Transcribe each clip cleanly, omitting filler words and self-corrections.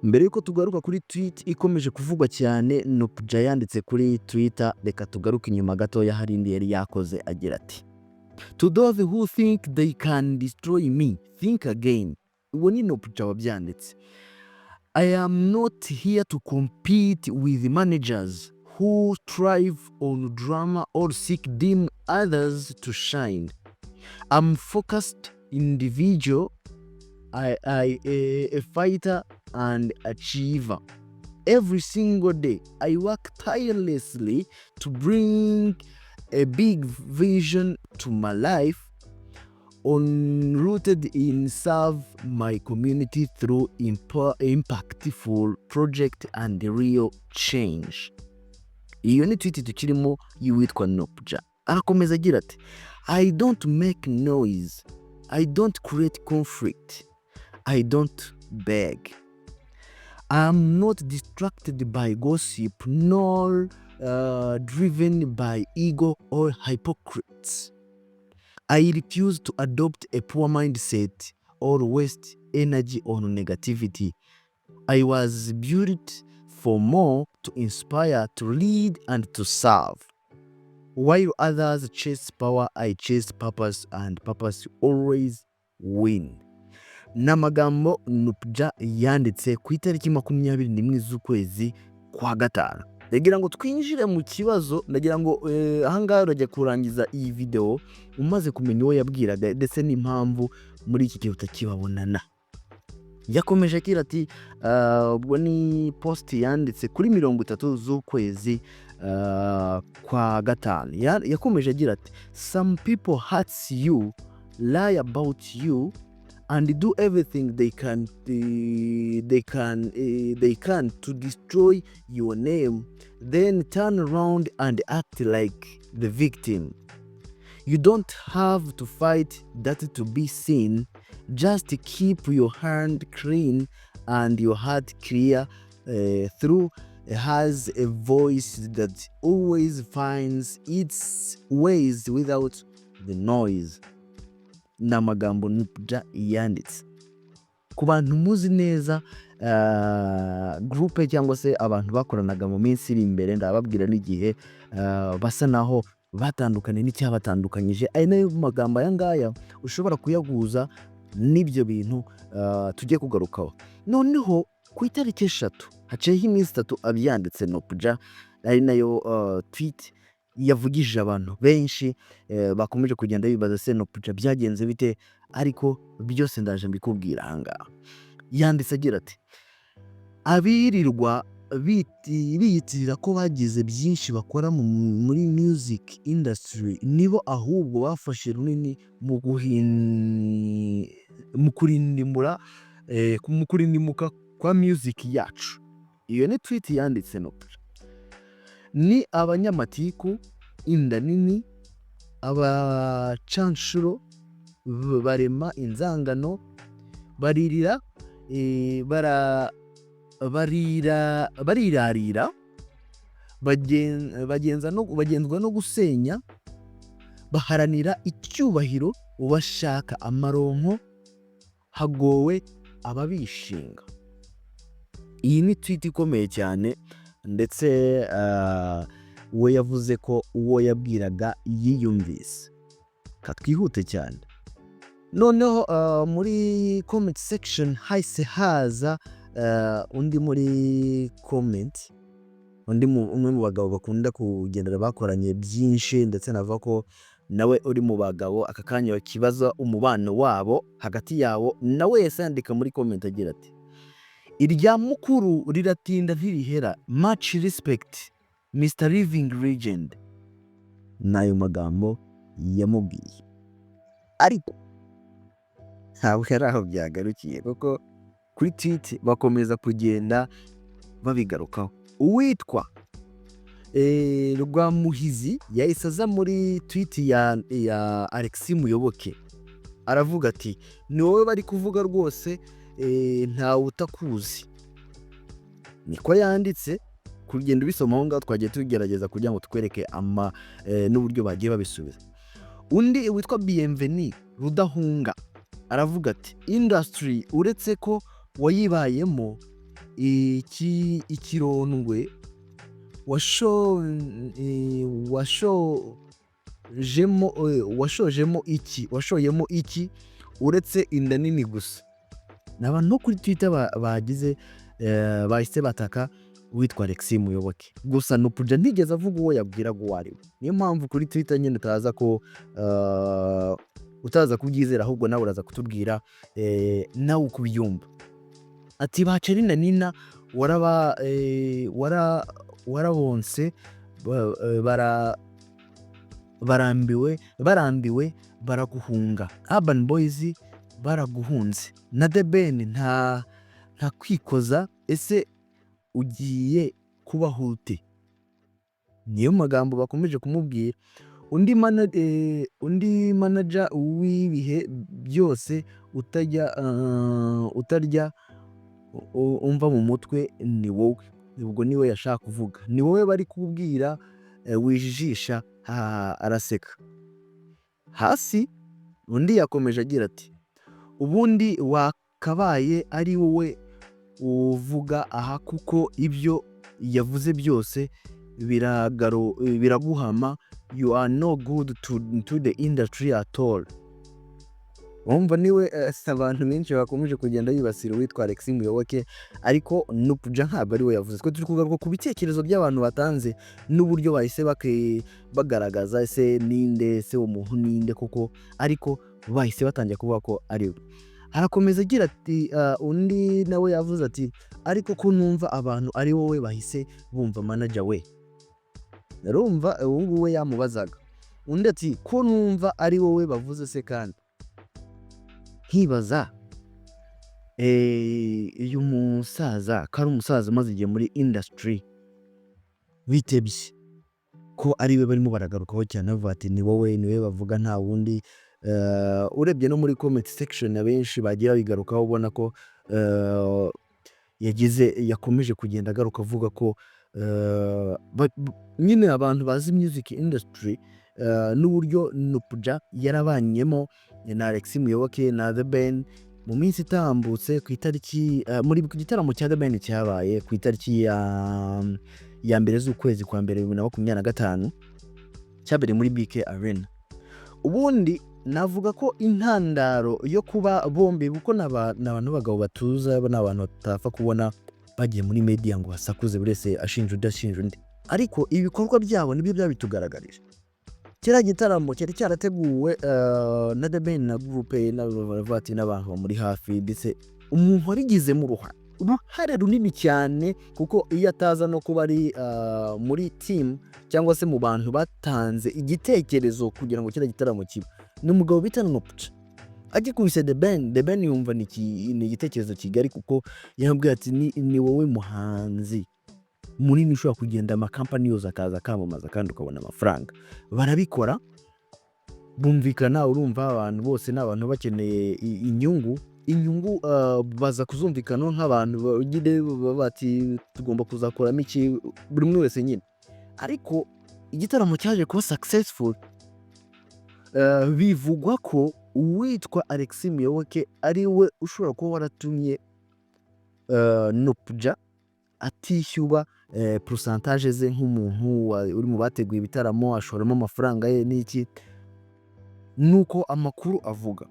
Mbere yuko tugaruka kuri tweet ikomeje kuvugwa cyane NOOPJA yanditse kuri Twitter, reka tugaruke inyuma gatoya hari indi yari yakoze agira ati to those who think they can destroy me, think again. Uwo ni NOOPJA wabyanditse. I am not here to compete with managers who thrive on drama or seek dim others to shine. I'm focused individual, a fighter and achiever. Every single day, I work tirelessly to bring a big vision to my life, rooted in serve my community through impactful project and real change. Iyo ni tweet tukirimo y'uwitwa NOOPJA. Arakomeza agira ati I don't make noise, I don't create conflict, I don't beg. I'm not distracted by gossip nor driven by ego or hypocrites. I refuse to adopt a poor mindset or waste energy on negativity. I was built for more, to inspire, to lead and to serve. While others chase power, I chase purpose, and purpose always win. N'amagambo NOOPJA yanditse ku itariki 21 z'ukwezi kwa gatanu. Ndagira ngo twinjire mu kibazo, ndagira ngo ahangaha urajya kurangiza iyi video umaze kumenya uwo yabwiraga ndetse n'impamvu muri iki gihe utakibabonana. Yakomeje agira ati ubwo ni post yanditse kuri 30 z'ukwezi kwa gatanu. Yakomeje agira ati some people hurts you, lie about you and do everything they can to destroy your name, then turn around and act like the victim. You don't have to fight that to be seen. Just keep your hand clean and your heart clear. Through has a voice that always finds its ways without the noise. N'amagambo NOOPJA yanditse. Ku bantu muzi neza groupe cyangwa se abantu bakoranaga mu minsi iri imbere, ndababwira n'igihe basa naho batandukanye n'icyabatandukanyije, ari nayo magambo aya ngaya ushobora kuyaguza n'ibyo bintu tugiye kugarukaho. Noneho ku itariki 3 haciyeho iminsi 3 abyanditse NOOPJA, ari nayo tweet yavugije abantu benshi bakomeje kugenda bibaza se NOOPJA byagenze bite, ariko byose ndaje mbikubwira ahangaha. Yanditse agira ati abirirwa biyitirira ko bagize byinshi bakora muri music industry nibo ahubwo bafashe runini mu kurindimuka kwa music yacu. Iyo ni tweet yanditse NOOPJA. Ni abanyamatiku, inda nini, abacanshuro barema inzangano, barirarira, bagenzwa no gusenya, baharanira icyubahiro, bashaka amaronko, hagowe ababishinga. Iyi ni tweet ikomeye cyane, ndetse we yavuze ko uwo yabwiraga yiyumvise. Katwihute cyane. Noneho muri comment section hahise haza undi muri comment, umwe mu bagabo bakunda kugendera bakoranye byinshi, ndetse navuga ko nawe uri mu bagabo aka kanya bakibaza umubano wabo hagati yabo, nawe yasandika muri comment agira ati irya mukuru riratinda ntirihera, much respect Mr. Living Legend. Nayo magambo yamubwiye, ariko ntabwo yari aho byagarukiye, kuko kuri tweet bakomeza kugenda babigarukaho. Uwitwa Rwamuhizi yahise aza muri tweet ya Alex Muyoboke, aravuga ati ni wowe bari kuvuga rwose, ntawe utakuzi. Niko yanditse. Kugenda ubisoma aho ngaho twagiye tugerageza kugira ngo tukwereke n'uburyo bagiye babisubiza. Undi witwa Bienvenue Rudahunga aravuga ati industry uretse ko wayibayemo ikirondwe washoyemo iki uretse inda nini gusa. N'abantu no kuri Twitter bagize bahise bataka witwa Alexis Muyoboke, gusa NOOPJA ntigeze avuga uwo yabwiraga uwo ari we. Niyo mpamvu kuri Twitter nyine utaza kubyizera, ahubwo nawe uraza kutubwira nawe uko ubyumva. Ati bacerina nina warabonse barambiwe baraguhunga, Urban Boys baraguhunze, na The Ben nta kwikoza, ese ugiye kubaho ute? Niyo magambo bakomeje kumubwira. Undi manager w'ibihe byose utarya umva mu mutwe ni wowe. Ubwo niwe yashaka kuvuga, ni wowe bari kubwira wijijisha. Araseka hasi. Undi yakomeje agira ati ubundi wakabaye ari wowe uvuga aha, kuko ibyo yavuze byose biraguhama. You are no good to the industry at all. Wumva niwe abantu benshi bakomeje kugenda bibasira witwa Alexis Muyoboke, ariko NOOPJA ntabwo ari we yavuze. Twe turi kugaruka ku bitekerezo by'abantu batanze n'uburyo bahise bagaragaza ese ninde, ese umuntu ninde koko, ariko bahise batangira kuvuga ko ari we. Arakomeza agira ati undi nawe yavuze ati ariko ko numva abantu ari wowe bahise bumva manager we. Narumva ubu we yamubazaga. Undi ati ko numva ari wowe bavuze se kandi nkibaza uyu musaza ko ari umusaza umaze igihe muri industry yitabye, ko ari we barimo baragarukaho cyane bavuga ati ni wowe bavuga nta wundi. Urebye no muri comment section abenshi bagira bigarukaho, ubona ko yakomeje kugenda agaruka avuga ko nyine abantu bazi music industry n'uburyo NOOPJA yarabanyemo na Alexis Muyoboke na The Ben mu minsi itambutse ku itariki muri ku gitaramo cya The Ben cyabaye ku itariki ya mbere z'ukwezi kwa mbere 2025 cyabereye muri BK Arena. Ubundi navuga ko intandaro yo kuba bombi, kuko n'abantu bagabo batuza, n'abantu batapfa kubona bagiye muri media ngo hasakuze buri wese ashinja udashinja undi, ariko ibikorwa byabo nibyo byabitugaragarije. Kera gitaramo cyari cyarateguwe na The Ben na groupe n'abavati n'abantu muri hafi, ndetse umuntu warigizemo uruhare runini cyane, kuko iyo ataza no kuba ari muri team cyangwa se mu bantu batanze igitekerezo kugira ngo kira gitaramo kibe, ni umugabo bita NOOPJA. Agikubise The Ben yumva ni igitekerezo kigari, kuko yambwiye ati ni wowe muhanzi munini ushobora kugenda amakampani yose akaza kamamaza kandi ukabona amafaranga. Barabikora bumvikana, urumva abantu bose n'abantu bakeneye inyungu baza kuzumvikana nk'abantu bagide bati tugomba kuzakoramo iki buri umwe wese nyine. Ariko igitaramo cyaje kuba successful. Bivugwa ko uwitwa Alexis Muyoboke ari we ushobora kuba waratumye NOOPJA atishyuba pourcentage ze nk'umuntu uri mu bateguye ibitaramo ashoramo amafaranga ye n'iki, nuko amakuru avuga.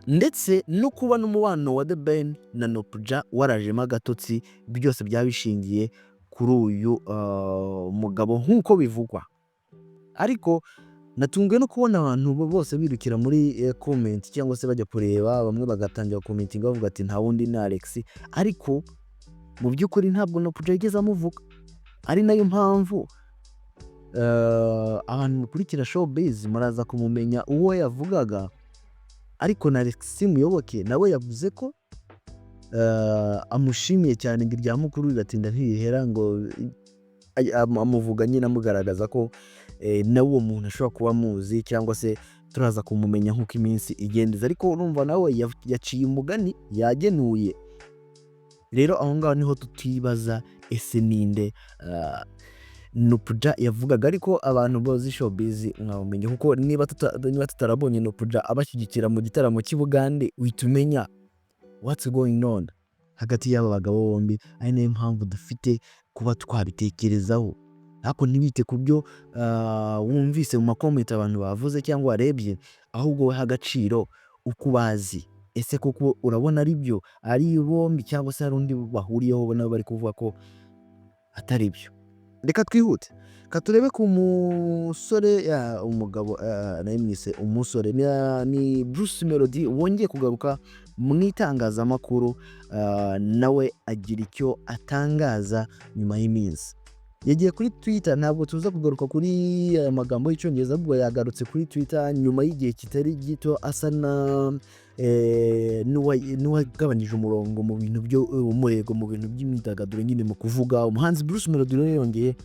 Ndetse no kuba n'umubano wa The Ben na NOOPJA warajemo agatotsi, byose byabishingiye kuri uyu mugabo nk'uko bivugwa. Ariko natunguwe no kubona abantu bose birukira muri comment cyangwa se bajya kureba, bamwe bagatangira commenting bavuga ati nta wundi ni Alexis, ariko mu by'ukuri ntabwo NOOPJA yigeze amuvuga. Ari nayo mpamvu abantu mukurikira showbiz muraza kumumenya uwo yavugaga. Ariko na Alexis Muyoboke nawe yavuze ko amushimiye cyane ngo irya mukuru riratinda ntihera, ngo amuvuga nyine amugaragaza ko nawe uwo muntu ashobora kuba muzi, cyangwa se turaza kumumenya nk'uko iminsi igendeza. Ariko urumva nawe yaciye umugani yagenuye. Rero aho ngaho niho tutibaza ese ninde NOOPJA yavugaga. Ariko abantu bozi showbiz mwamenye, kuko niba tutarabonye NOOPJA abashyigikira mu gitaramo cy'Ubugande, witumenya what's going on. hagati y'aba bagabo bombi, ari nayo mpamvu dufite kuba twabitekerezaho. Ariko ntibite ku byo wumvise mu makomenti abantu bavuze cyangwa warebye, ahubwo weha agaciro uko ubazi. Ese koko urabona ari byo, ari bombi cyangwa se hari undi bahuriyeho ubona bari kuvuga ko atari byo? Reka twihute, reka turebe ku musore, umugabo nawe mwise umusore, ni brucemelody wongeye kugaruka mu itangazamakuru, nawe agira icyo atangaza nyuma y'iminsi. Yagiye kuri Twitter, ntabwo tuza kugaruka kuri aya magambo y'icyongereza, ahubwo yagarutse kuri Twitter nyuma y'igihe kitari gito, asa n'uwagabanije umurongo mu bintu by'umurego, mu bintu by'imyidagaduro nyine mu kuvuga. Umuhanzi brucemelody rero yongeye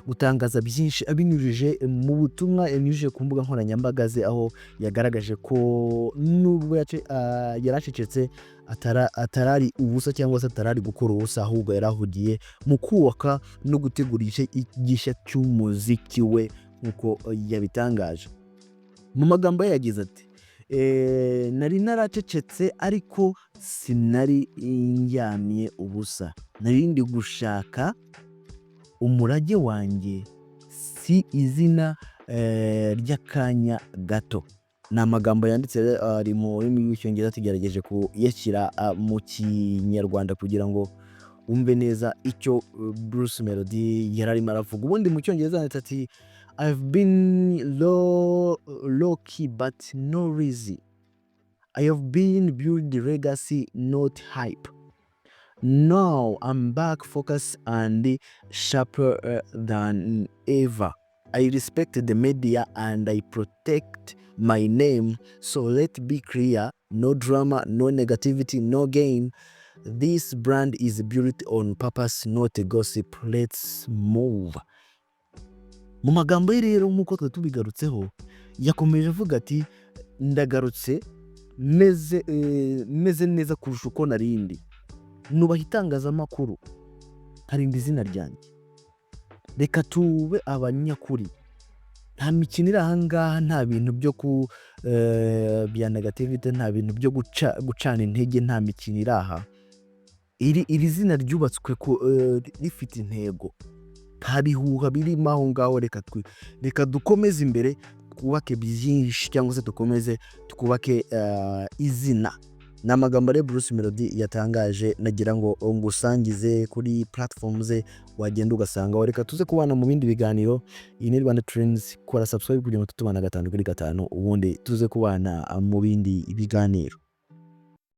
gutangaza byinshi abinyujije mu butumwa yanyujije ku mbuga nkoranyambaga ze, aho yagaragaje ko nubwo yaracecetse atarari ubusa cyangwa se atarari gukora ubusa, ahubwo yarahugiye mu kubaka no gutegura igishya cy'umuziki we nk'uko yabitangaje. Mu magambo ye yagize ati, nari naracecetse ariko sinari ndyamye ubusa, nari ndi gushaka umurage wanjye, si izina ry'akanya gato. Ni amagambo yanditse ari mu rurimi rw'icyongereza, tugerageje kuyashyira mu kinyarwanda kugira ngo wumve neza icyo brucemelody yari arimo aravuga. Ubundi mu cyongereza yanditse ati, I've been low key but no easy. I have been build the legacy, not hype. Now I'm back focused and sharper than ever. I respect the media and I protect my name, so let's be clear, no drama, no negativity, no game. This brand is built on purpose, not a gossip. Let's move. Mu magambo ye rero nk'uko twe tubigarutseho, yakomeje avuga ati, ndagarutse meze neza kurusha uko narindi, nubaha itangazamakuru, harinda izina ryanjye, reka tube abanyakuri, nta mikino iri ahangaha, nta bintu byo bya negativity, nta bintu byo gucana intege, nta mikino iri aha. Iri zina ryubatswe rifite intego, nta bihuha birimo aho ngaho. Reka dukomeze imbere, twubake byinshi, cyangwa se dukomeze twubake izina. Ni amagambo rero brucemelody yatangaje, nagira ngo ngusangize kuri platforms ze, wagenda ugasanga. Reka tuze kubana mu bindi biganiro. Iyi ni Rwanda Trends, kora subscribe kugira ngo tutubana 5 kuri 5, ubundi tuze kubana mu bindi biganiro.